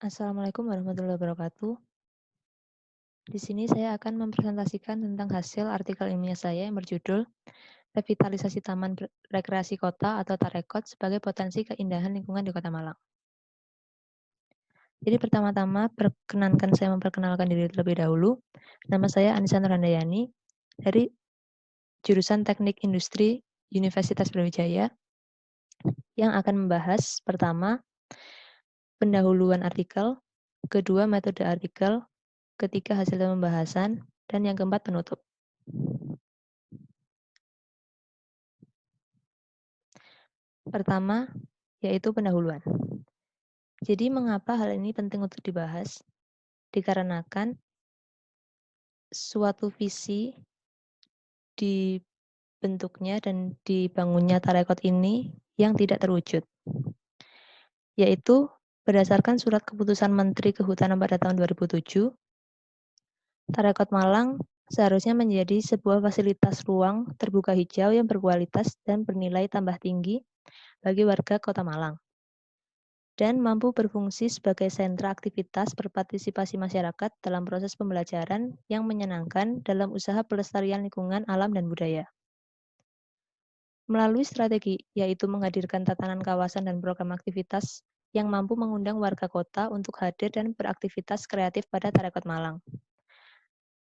Assalamualaikum warahmatullahi wabarakatuh. Di sini saya akan mempresentasikan tentang hasil artikel ilmiah saya yang berjudul Revitalisasi Taman Rekreasi Kota atau Tarekot sebagai Potensi Keindahan Lingkungan di Kota Malang. Jadi pertama-tama perkenankan saya memperkenalkan diri terlebih dahulu. Nama saya Anissa Nurhandayani dari jurusan Teknik Industri Universitas Brawijaya yang akan membahas pertama pendahuluan artikel, kedua metode artikel, ketiga hasil pembahasan, dan yang keempat penutup. Pertama, yaitu pendahuluan. Jadi mengapa hal ini penting untuk dibahas? Dikarenakan suatu visi dibentuknya dan dibangunnya Tarekot ini yang tidak terwujud, yaitu berdasarkan surat keputusan Menteri Kehutanan pada tahun 2007, Tarekot Malang seharusnya menjadi sebuah fasilitas ruang terbuka hijau yang berkualitas dan bernilai tambah tinggi bagi warga Kota Malang, dan mampu berfungsi sebagai sentra aktivitas berpartisipasi masyarakat dalam proses pembelajaran yang menyenangkan dalam usaha pelestarian lingkungan alam dan budaya. Melalui strategi, yaitu menghadirkan tatanan kawasan dan program aktivitas yang mampu mengundang warga kota untuk hadir dan beraktivitas kreatif pada Tarekot Malang.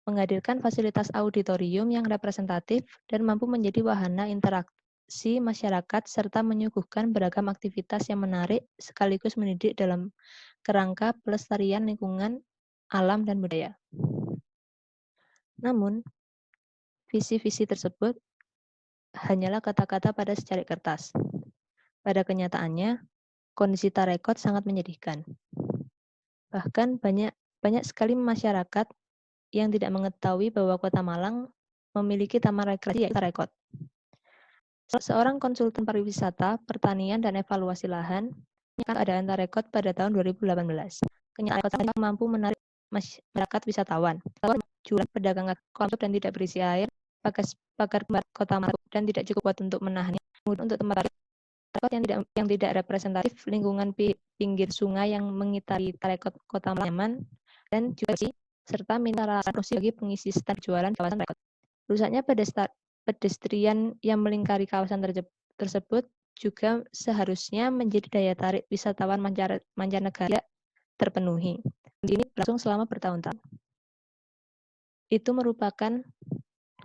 Menghadirkan fasilitas auditorium yang representatif dan mampu menjadi wahana interaksi masyarakat serta menyuguhkan beragam aktivitas yang menarik sekaligus mendidik dalam kerangka pelestarian lingkungan alam dan budaya. Namun, visi-visi tersebut hanyalah kata-kata pada secari kertas. Pada kenyataannya, kondisi Tarekot sangat menyedihkan. Bahkan banyak sekali masyarakat yang tidak mengetahui bahwa Kota Malang memiliki taman rekreasi yaitu Tarekot. Seorang konsultan pariwisata, pertanian, dan evaluasi lahan keadaan Tarekot pada tahun 2018. Kenyataan Tarekot mampu menarik masyarakat wisatawan, jualan pedagang kotor dan tidak berisi air, pagar kota Malang dan tidak cukup kuat untuk menahannya. Kemudian untuk tempat Tarekot yang tidak representatif lingkungan pinggir sungai yang mengitari Tarekot Kota Malang nyaman dan juga serta minta promosi bagi pengisi stand jualan kawasan Tarekot. Rusaknya pedestrian yang melingkari kawasan tersebut juga seharusnya menjadi daya tarik wisatawan mancanegara terpenuhi. Ini berlangsung selama bertahun-tahun. Itu merupakan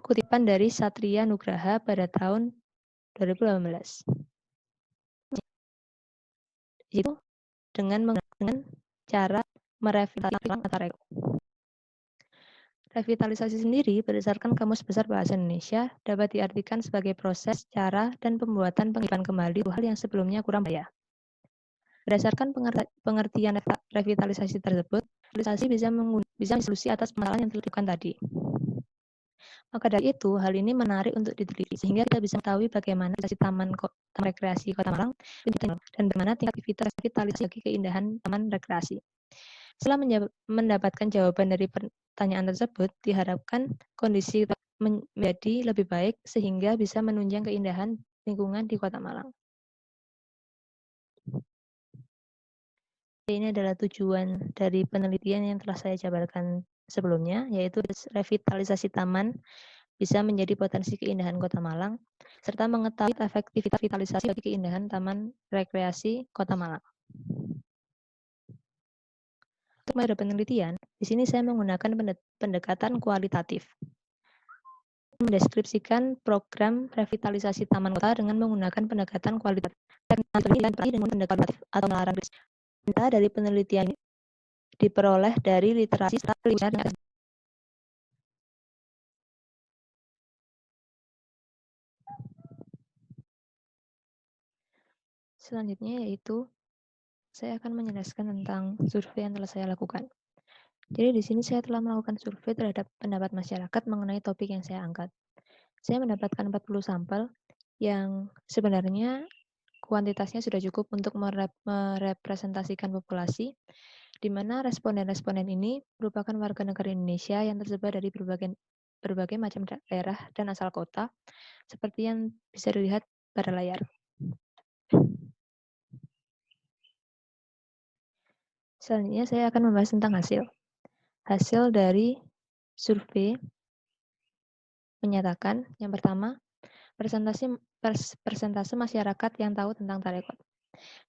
kutipan dari Satria Nugraha pada tahun 2018. Itu dengan cara merevitalisasi Tarekot. Revitalisasi sendiri berdasarkan Kamus Besar Bahasa Indonesia dapat diartikan sebagai proses, cara, dan pembuatan penghidupan kembali hal yang sebelumnya kurang baik. Berdasarkan pengertian revitalisasi tersebut, revitalisasi bisa solusi atas permasalahan yang ditentukan tadi. Maka dari itu, hal ini menarik untuk diteliti sehingga kita bisa mengetahui bagaimana taman rekreasi Kota Malang dan bagaimana tingkat aktivitas revitalisasi bagi keindahan taman rekreasi. Setelah mendapatkan jawaban dari pertanyaan tersebut, diharapkan kondisi menjadi lebih baik sehingga bisa menunjang keindahan lingkungan di Kota Malang. Ini adalah tujuan dari penelitian yang telah saya jabarkan sebelumnya, yaitu revitalisasi taman bisa menjadi potensi keindahan Kota Malang, serta mengetahui efektivitas revitalisasi bagi keindahan taman rekreasi Kota Malang. Untuk metode penelitian, di sini saya menggunakan pendekatan kualitatif. Mendeskripsikan program revitalisasi taman kota dengan menggunakan pendekatan kualitatif. Penelitian dengan pendekatan kualitatif atau melarang data dari penelitian ini diperoleh dari literasi lingkungan. Selanjutnya yaitu saya akan menjelaskan tentang survei yang telah saya lakukan. Jadi di sini saya telah melakukan survei terhadap pendapat masyarakat mengenai topik yang saya angkat. Saya mendapatkan 40 sampel yang sebenarnya kuantitasnya sudah cukup untuk merepresentasikan populasi, di mana responden-responden ini merupakan warga negara Indonesia yang tersebar dari berbagai macam daerah dan asal kota, seperti yang bisa dilihat pada layar. Selanjutnya saya akan membahas tentang hasil. Hasil dari survei menyatakan yang pertama, persentase masyarakat yang tahu tentang tarekat.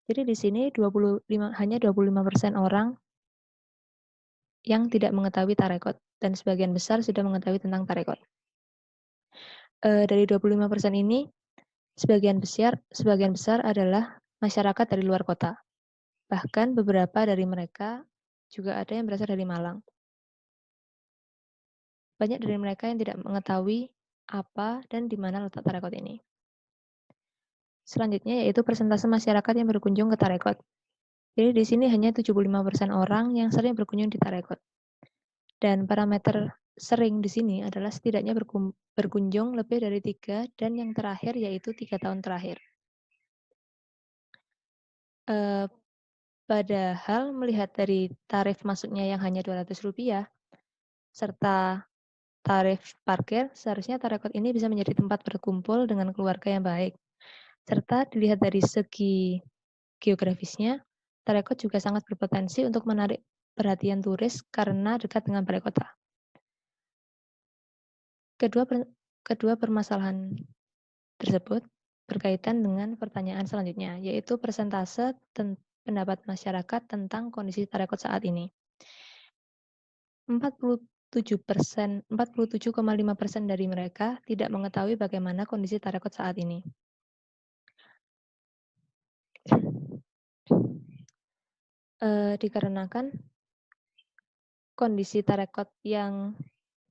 Jadi di sini hanya 25% orang yang tidak mengetahui tarekat dan sebagian besar sudah mengetahui tentang tarekat. Dari 25% ini sebagian besar adalah masyarakat dari luar kota. Bahkan beberapa dari mereka juga ada yang berasal dari Malang. Banyak dari mereka yang tidak mengetahui apa dan di mana letak tarekat ini. Selanjutnya yaitu persentase masyarakat yang berkunjung ke tarekat. Jadi di sini hanya 75% orang yang sering berkunjung di tarekat. Dan parameter sering di sini adalah setidaknya berkunjung lebih dari 3 dan yang terakhir yaitu 3 tahun terakhir. Padahal melihat dari tarif masuknya yang hanya Rp200 serta tarif parkir, seharusnya tarekat ini bisa menjadi tempat berkumpul dengan keluarga yang baik. Serta dilihat dari segi geografisnya, tarekat juga sangat berpotensi untuk menarik perhatian turis karena dekat dengan balai kota. Kedua permasalahan tersebut berkaitan dengan pertanyaan selanjutnya, yaitu persentase pendapat masyarakat tentang kondisi tarekat saat ini. 47,5% dari mereka tidak mengetahui bagaimana kondisi tarekat saat ini. Dikarenakan kondisi tarekat yang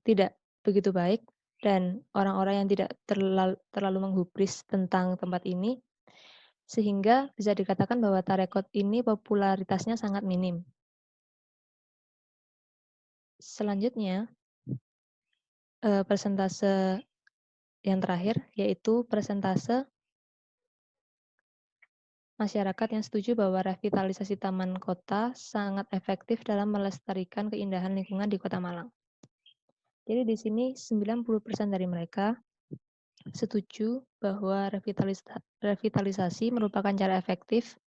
tidak begitu baik dan orang-orang yang tidak terlalu menghubris tentang tempat ini, sehingga bisa dikatakan bahwa tarekat ini popularitasnya sangat minim. Selanjutnya, persentase yang terakhir yaitu persentase masyarakat yang setuju bahwa revitalisasi taman kota sangat efektif dalam melestarikan keindahan lingkungan di Kota Malang. Jadi di sini 90% dari mereka setuju bahwa revitalisasi merupakan cara efektif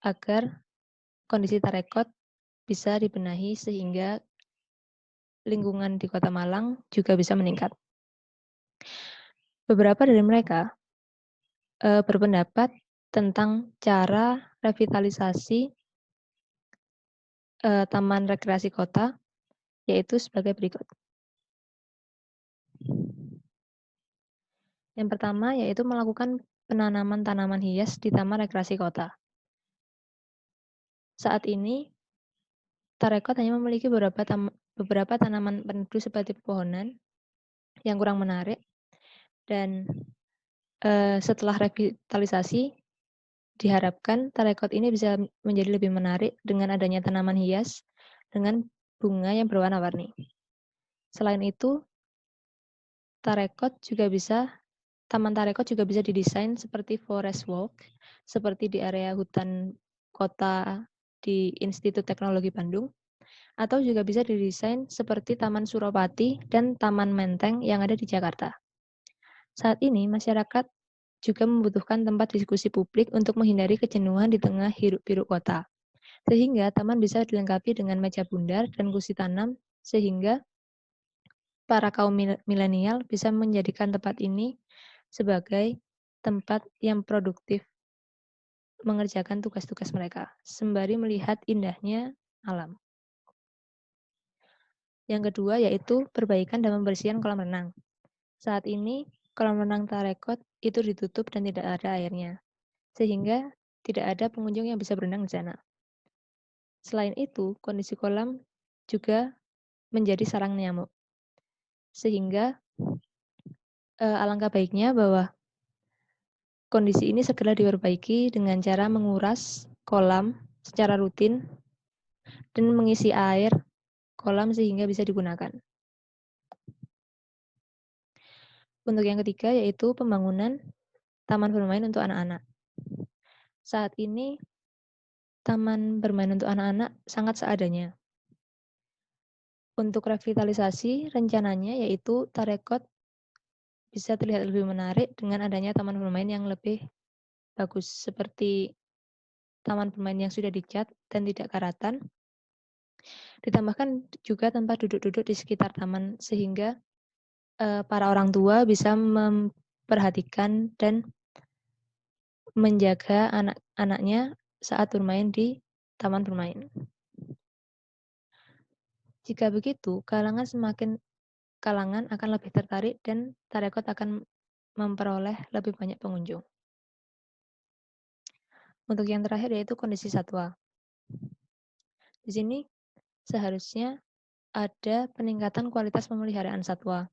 agar kondisi tarekat bisa dibenahi sehingga lingkungan di Kota Malang juga bisa meningkat. Beberapa dari mereka berpendapat tentang cara revitalisasi taman rekreasi kota, yaitu sebagai berikut. Yang pertama yaitu melakukan penanaman tanaman hias di taman rekreasi kota. Saat ini, tarekat hanya memiliki beberapa tanaman peneduh seperti pepohonan yang kurang menarik, dan setelah revitalisasi, diharapkan tarekat ini bisa menjadi lebih menarik dengan adanya tanaman hias dengan bunga yang berwarna-warni. Selain itu, taman tarekat juga bisa didesain seperti forest walk, seperti di area hutan kota di Institut Teknologi Bandung, atau juga bisa didesain seperti Taman Suropati dan Taman Menteng yang ada di Jakarta. Saat ini, masyarakat juga membutuhkan tempat diskusi publik untuk menghindari kejenuhan di tengah hiruk-pikuk kota. Sehingga taman bisa dilengkapi dengan meja bundar dan kursi tanam, sehingga para kaum milenial bisa menjadikan tempat ini sebagai tempat yang produktif mengerjakan tugas-tugas mereka, sembari melihat indahnya alam. Yang kedua yaitu perbaikan dan pembersihan kolam renang. Saat ini, kolam renang Tarekot itu ditutup dan tidak ada airnya, sehingga tidak ada pengunjung yang bisa berenang di sana. Selain itu, kondisi kolam juga menjadi sarang nyamuk. Sehingga alangkah baiknya bahwa kondisi ini segera diperbaiki dengan cara menguras kolam secara rutin dan mengisi air kolam sehingga bisa digunakan. Untuk yang ketiga yaitu pembangunan taman bermain untuk anak-anak. Saat ini taman bermain untuk anak-anak sangat seadanya. Untuk revitalisasi rencananya yaitu Tarekot bisa terlihat lebih menarik dengan adanya taman bermain yang lebih bagus seperti taman bermain yang sudah dicat dan tidak karatan. Ditambahkan juga tempat duduk-duduk di sekitar taman sehingga para orang tua bisa memperhatikan dan menjaga anak-anaknya saat bermain di taman bermain. Jika begitu, kalangan akan lebih tertarik dan Tarekot akan memperoleh lebih banyak pengunjung. Untuk yang terakhir yaitu kondisi satwa. Di sini seharusnya ada peningkatan kualitas pemeliharaan satwa.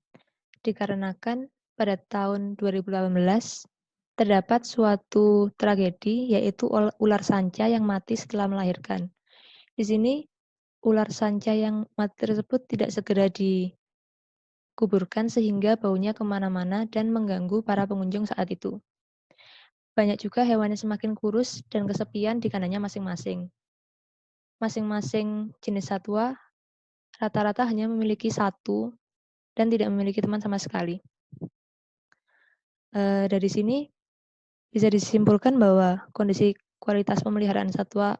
Dikarenakan pada tahun 2018 terdapat suatu tragedi yaitu ular sanca yang mati setelah melahirkan. Di sini ular sanca yang mati tersebut tidak segera dikuburkan sehingga baunya kemana-mana dan mengganggu para pengunjung saat itu. Banyak juga hewan yang semakin kurus dan kesepian di kandangnya masing-masing. Masing-masing jenis satwa rata-rata hanya memiliki satu dan tidak memiliki teman sama sekali. Dari sini bisa disimpulkan bahwa kondisi kualitas pemeliharaan satwa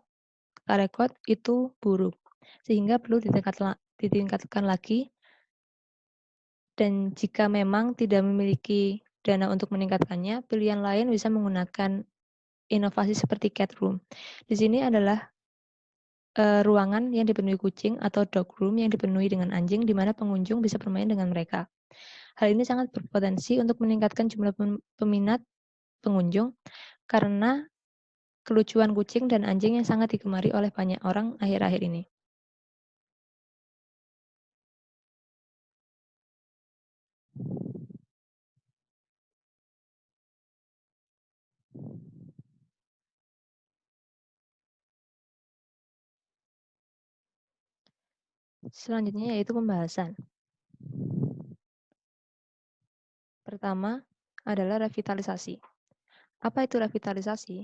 Tarekot itu buruk, sehingga perlu ditingkatkan lagi. Dan jika memang tidak memiliki dana untuk meningkatkannya, pilihan lain bisa menggunakan inovasi seperti cat room. Di sini adalah ruangan yang dipenuhi kucing atau dog room yang dipenuhi dengan anjing, di mana pengunjung bisa bermain dengan mereka. Hal ini sangat berpotensi untuk meningkatkan jumlah peminat pengunjung karena kelucuan kucing dan anjing yang sangat digemari oleh banyak orang akhir-akhir ini. Selanjutnya yaitu pembahasan. Pertama adalah revitalisasi. Apa itu revitalisasi?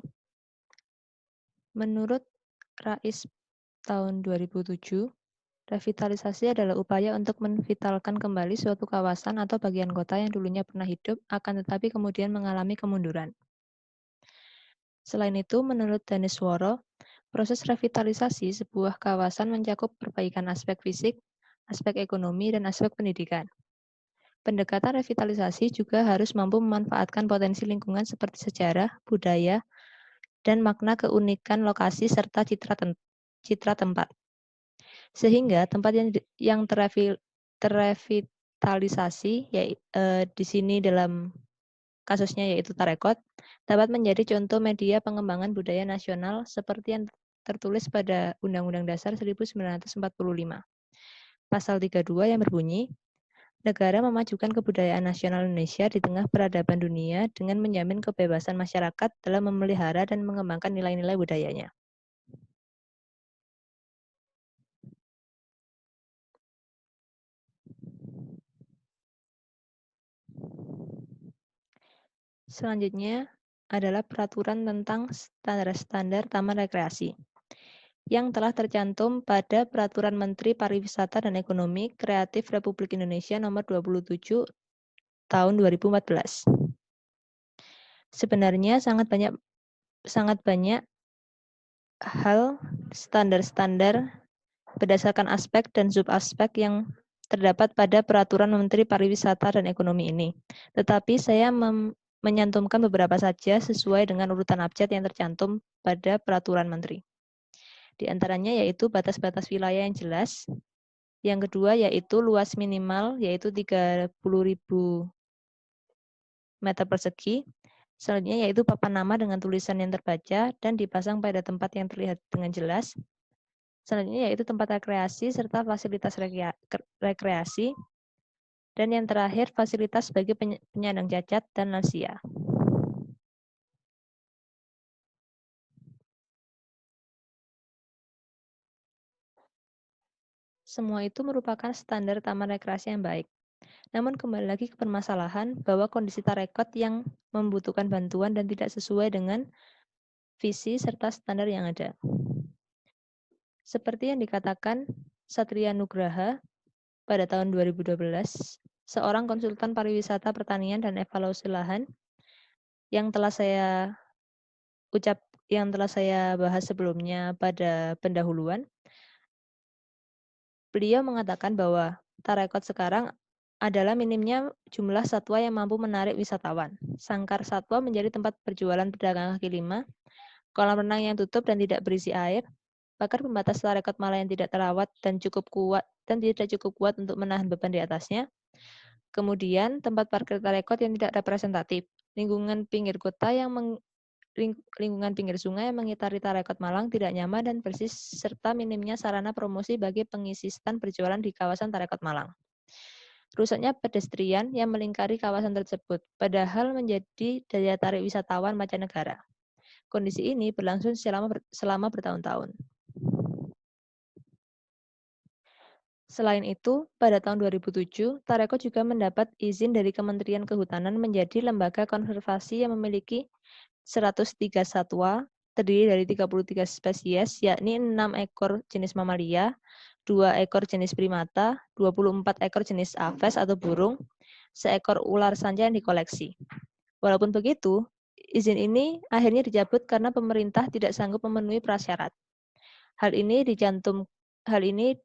Menurut Rais tahun 2007, revitalisasi adalah upaya untuk menvitalkan kembali suatu kawasan atau bagian kota yang dulunya pernah hidup, akan tetapi kemudian mengalami kemunduran. Selain itu, menurut Danesworo, proses revitalisasi sebuah kawasan mencakup perbaikan aspek fisik, aspek ekonomi, dan aspek pendidikan. Pendekatan revitalisasi juga harus mampu memanfaatkan potensi lingkungan seperti sejarah, budaya, dan makna keunikan lokasi serta citra tempat. Sehingga tempat yang terrevitalisasi di sini dalam kasusnya yaitu Tarekot dapat menjadi contoh media pengembangan budaya nasional seperti yang tertulis pada Undang-Undang Dasar 1945. Pasal 32 yang berbunyi, negara memajukan kebudayaan nasional Indonesia di tengah peradaban dunia dengan menjamin kebebasan masyarakat dalam memelihara dan mengembangkan nilai-nilai budayanya. Selanjutnya adalah peraturan tentang standar-standar taman rekreasi yang telah tercantum pada Peraturan Menteri Pariwisata dan Ekonomi Kreatif Republik Indonesia Nomor 27 Tahun 2014. Sebenarnya sangat banyak hal standar-standar berdasarkan aspek dan subaspek yang terdapat pada Peraturan Menteri Pariwisata dan Ekonomi ini. Tetapi saya menyantumkan beberapa saja sesuai dengan urutan abjad yang tercantum pada Peraturan Menteri. Di antaranya yaitu batas-batas wilayah yang jelas. Yang kedua yaitu luas minimal yaitu 30.000 meter persegi. Selanjutnya yaitu papan nama dengan tulisan yang terbaca dan dipasang pada tempat yang terlihat dengan jelas. Selanjutnya yaitu tempat rekreasi serta fasilitas rekreasi. Dan yang terakhir fasilitas bagi penyandang cacat dan lansia. Semua itu merupakan standar taman rekreasi yang baik. Namun kembali lagi ke permasalahan bahwa kondisi Tarekot yang membutuhkan bantuan dan tidak sesuai dengan visi serta standar yang ada. Seperti yang dikatakan Satria Nugraha pada tahun 2012, seorang konsultan pariwisata pertanian dan evaluasi lahan yang telah saya yang telah saya bahas sebelumnya pada pendahuluan, beliau mengatakan bahwa tarekot sekarang adalah minimnya jumlah satwa yang mampu menarik wisatawan. Sangkar satwa menjadi tempat perjualan pedagang kaki lima, kolam renang yang tutup dan tidak berisi air, bahkan pembatas tarekot malah yang tidak terawat dan tidak cukup kuat untuk menahan beban di atasnya. Kemudian tempat parkir tarekot yang tidak representatif, lingkungan pinggir kota yang lingkungan pinggir sungai yang mengitari Tarekot Malang tidak nyaman dan bersih serta minimnya sarana promosi bagi pengisi stand berjualan di kawasan Tarekot Malang. Rusaknya pedestrian yang melingkari kawasan tersebut, padahal menjadi daya tarik wisatawan mancanegara. Kondisi ini berlangsung selama bertahun-tahun. Selain itu, pada tahun 2007, Tarekot juga mendapat izin dari Kementerian Kehutanan menjadi lembaga konservasi yang memiliki 103 satwa, terdiri dari 33 spesies, yakni 6 ekor jenis mamalia, 2 ekor jenis primata, 24 ekor jenis aves atau burung, seekor ular sanca yang dikoleksi. Walaupun begitu, izin ini akhirnya dicabut karena pemerintah tidak sanggup memenuhi prasyarat. Hal ini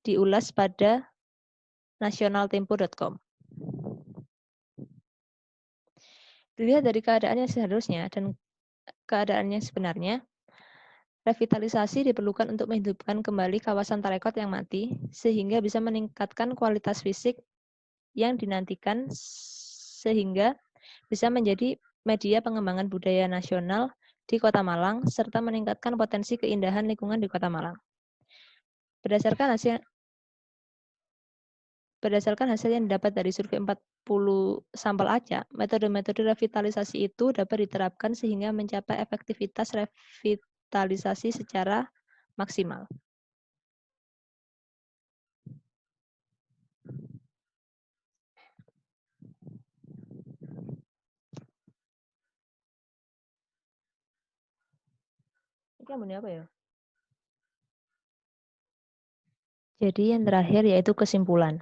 diulas pada nasionaltempo.com. Dilihat dari keadaan yang seharusnya dan keadaan yang sebenarnya, revitalisasi diperlukan untuk menghidupkan kembali kawasan Tarekot yang mati, sehingga bisa meningkatkan kualitas fisik yang dinantikan, sehingga bisa menjadi media pengembangan budaya nasional di Kota Malang, serta meningkatkan potensi keindahan lingkungan di Kota Malang. Berdasarkan hasil yang didapat dari survei 40 sampel acak, metode-metode revitalisasi itu dapat diterapkan sehingga mencapai efektivitas revitalisasi secara maksimal. Ini apa ya? Jadi yang terakhir yaitu kesimpulan.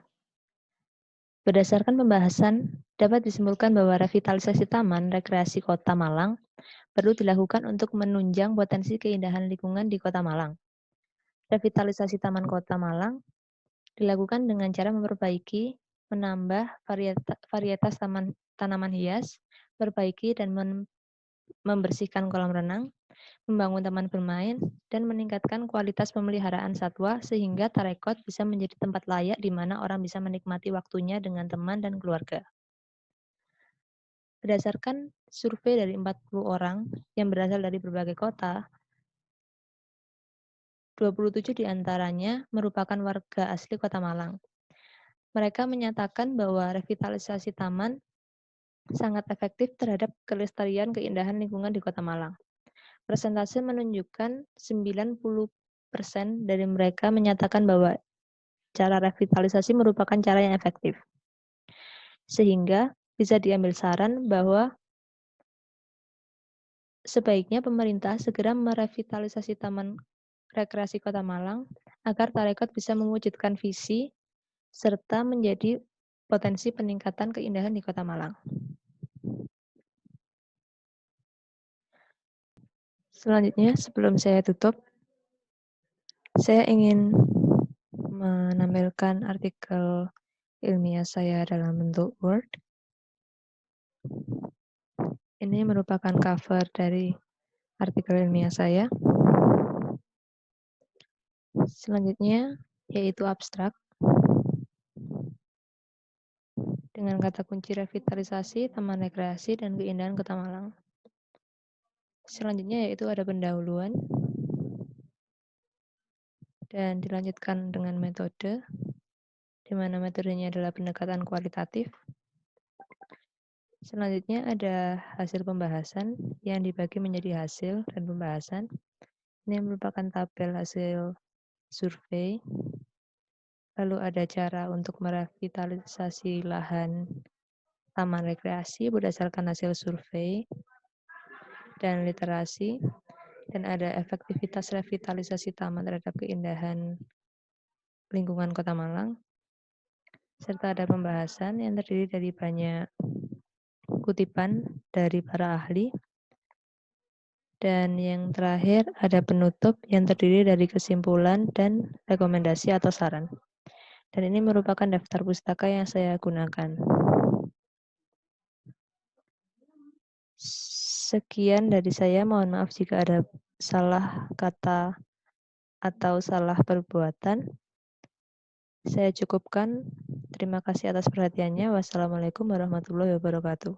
Berdasarkan pembahasan, dapat disimpulkan bahwa revitalisasi taman rekreasi Kota Malang perlu dilakukan untuk menunjang potensi keindahan lingkungan di Kota Malang. Revitalisasi Taman Kota Malang dilakukan dengan cara memperbaiki, menambah varietas tanaman hias, perbaiki dan membersihkan kolam renang, membangun taman bermain, dan meningkatkan kualitas pemeliharaan satwa sehingga Tarekot bisa menjadi tempat layak di mana orang bisa menikmati waktunya dengan teman dan keluarga. Berdasarkan survei dari 40 orang yang berasal dari berbagai kota, 27 diantaranya merupakan warga asli Kota Malang. Mereka menyatakan bahwa revitalisasi taman sangat efektif terhadap kelestarian keindahan lingkungan di Kota Malang. Persentase menunjukkan 90% dari mereka menyatakan bahwa cara revitalisasi merupakan cara yang efektif. Sehingga bisa diambil saran bahwa sebaiknya pemerintah segera merevitalisasi Taman Rekreasi Kota Malang agar Tarekot bisa mewujudkan visi serta menjadi potensi peningkatan keindahan di Kota Malang. Selanjutnya, sebelum saya tutup, saya ingin menampilkan artikel ilmiah saya dalam bentuk Word. Ini merupakan cover dari artikel ilmiah saya. Selanjutnya, yaitu abstrak. Dengan kata kunci revitalisasi, taman rekreasi, dan keindahan Kota Malang. Selanjutnya yaitu ada pendahuluan. Dan dilanjutkan dengan metode, di mana metodenya adalah pendekatan kualitatif. Selanjutnya ada hasil pembahasan yang dibagi menjadi hasil dan pembahasan. Ini merupakan tabel hasil survei. Lalu ada cara untuk merevitalisasi lahan taman rekreasi berdasarkan hasil survei dan literasi. Dan ada efektivitas revitalisasi taman terhadap keindahan lingkungan Kota Malang. Serta ada pembahasan yang terdiri dari banyak kutipan dari para ahli Dan yang terakhir ada penutup yang terdiri dari kesimpulan dan rekomendasi atau saran. Dan ini merupakan daftar pustaka yang saya gunakan. Sekian dari saya, mohon maaf jika ada salah kata atau salah perbuatan. Saya cukupkan. Terima kasih atas perhatiannya. Wassalamualaikum warahmatullahi wabarakatuh.